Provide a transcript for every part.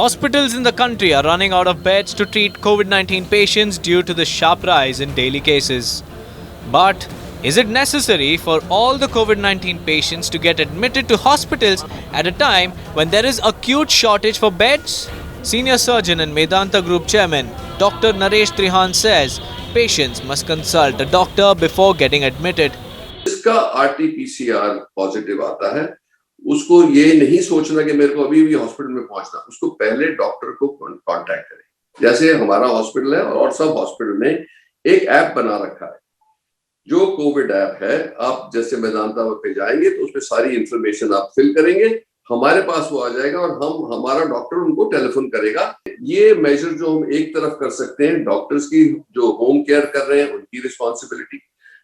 Hospitals in the country are running out of beds to treat COVID-19 patients due to the sharp rise in daily cases. But is it necessary for all the COVID-19 patients to get admitted to hospitals at a time when there is acute shortage for beds? Senior surgeon and Medanta Group chairman Dr. Naresh Trihan says patients must consult a doctor before getting admitted. जिसका RT-PCR positive आता है उसको ये नहीं सोचना कि मेरे को अभी भी हॉस्पिटल में पहुंचना, उसको पहले डॉक्टर को कांटेक्ट करें। जैसे हमारा हॉस्पिटल है और सब हॉस्पिटल ने एक ऐप बना रखा है जो कोविड ऐप है। आप जैसे मेदांता पे जाएंगे तो उसमें सारी इंफॉर्मेशन आप फिल करेंगे, हमारे पास वो आ जाएगा और हमारा डॉक्टर उनको टेलीफोन करेगा। ये मेजर जो हम एक तरफ कर सकते हैं, डॉक्टर्स की जो होम केयर कर रहे हैं उनकी रिस्पॉन्सिबिलिटी,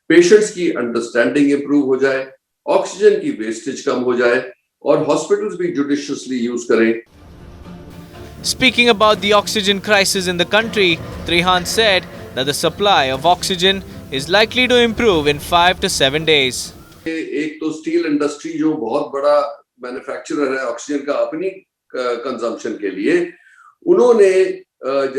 पेशेंट्स की अंडरस्टैंडिंग इंप्रूव हो जाए, ऑक्सीजन की वेस्टेज कम हो जाए और हॉस्पिटल्स भी जुडिशियसली यूज करें। Speaking about the oxygen crisis in the country, Trihan said that the supply of oxygen is likely to improve in 5 to 7 days. एक तो स्टील इंडस्ट्री जो बहुत बड़ा मैन्युफैक्चरर है ऑक्सीजन का अपनी कंजम्पशन के लिए, उन्होंने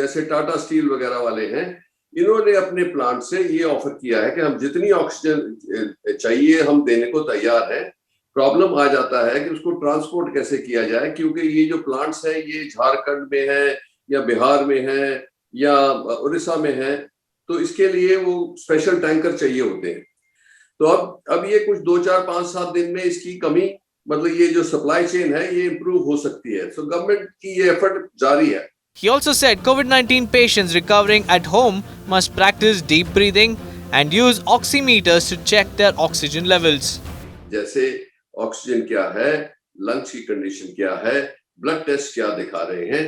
जैसे टाटा स्टील वगैरह वाले हैं, इन्होंने अपने प्लांट से ये ऑफर किया है कि हम जितनी ऑक्सीजन चाहिए हम देने को तैयार हैं। प्रॉब्लम आ जाता है कि उसको ट्रांसपोर्ट कैसे किया जाए, क्योंकि ये जो प्लांट्स हैं ये झारखंड में है या बिहार में है या उड़ीसा में है, तो इसके लिए वो स्पेशल टैंकर चाहिए होते हैं। तो अब ये कुछ 2, 4, 5, 7 दिन में इसकी कमी, मतलब ये जो सप्लाई चेन है ये इम्प्रूव हो सकती है। सो गवर्नमेंट की ये एफर्ट जारी है। He also said COVID-19 patients recovering at home must practice deep breathing and use oximeters to check their oxygen levels. जैसे ऑक्सीजन क्या है, लंग्स की कंडीशन क्या है, ब्लड टेस्ट क्या दिखा रहे हैं,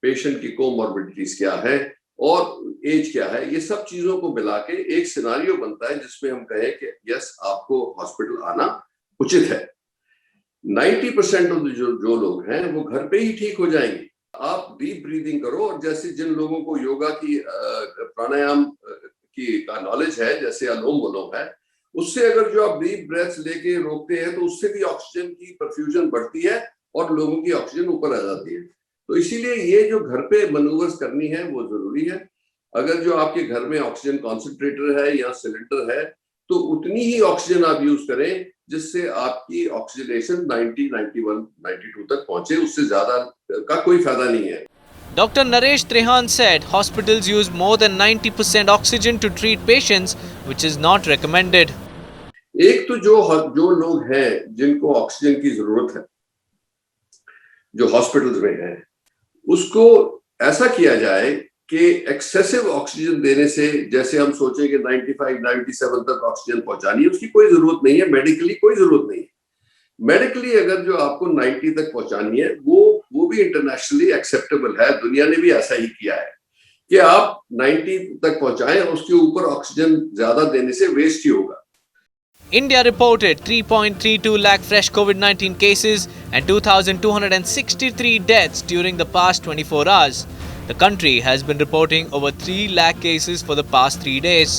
पेशेंट की कोमॉर्बिडिटीज क्या है और एज क्या है, ये सब चीजों को मिला के एक सिनारियो बनता है जिसमें हम कहें कि यस आपको हॉस्पिटल आना उचित है। 90% ऑफ जो लोग हैं वो घर पे ही ठीक हो जाएंगे। आप डीप ब्रीदिंग करो और जैसे जिन लोगों को योगा की प्राणायाम की का नॉलेज है, जैसे अनुलोम विलोम है, उससे अगर जो आप डीप ब्रेथ्स लेके रोकते हैं तो उससे भी ऑक्सीजन की परफ्यूजन बढ़ती है और लोगों की ऑक्सीजन ऊपर आ जाती है। तो इसीलिए ये जो घर पे मनूवर्स करनी है वो जरूरी है। अगर जो आपके घर में ऑक्सीजन कॉन्सेंट्रेटर है या सिलेंडर है तो उतनी ही ऑक्सीजन आप यूज करें जिससे आपकी ऑक्सीजनेशन 90, 91, 92 तक पहुंचे, उससे ज्यादा का कोई फायदा नहीं है। Dr. Naresh Trihan said hospitals use more than 90% oxygen to treat patients, which is not recommended. एक तो जो लोग हैं जिनको ऑक्सीजन की जरूरत है, जो हॉस्पिटल्स में हैं, उसको ऐसा किया जाए कि एक्सेसिव ऑक्सीजन देने से, जैसे हम सोचें कि 95, 97 तक ऑक्सीजन पहुंचानी है, उसकी कोई जरूरत नहीं है। मेडिकली कोई जरूरत नहीं है। मेडिकली अगर जो आपको 90 तक पहुंचानी है वो भी इंटरनेशनली एक्सेप्टेबल है। दुनिया ने भी ऐसा ही किया है कि आप 90 तक पहुंचाएं, उसके ऊपर ऑक्सीजन ज्यादा देने से वेस्ट ही होगा। India reported 3.32 lakh fresh COVID-19 cases and 2,263 deaths during the past 24 hours. The country has been reporting over 3 lakh cases for the past 3 days.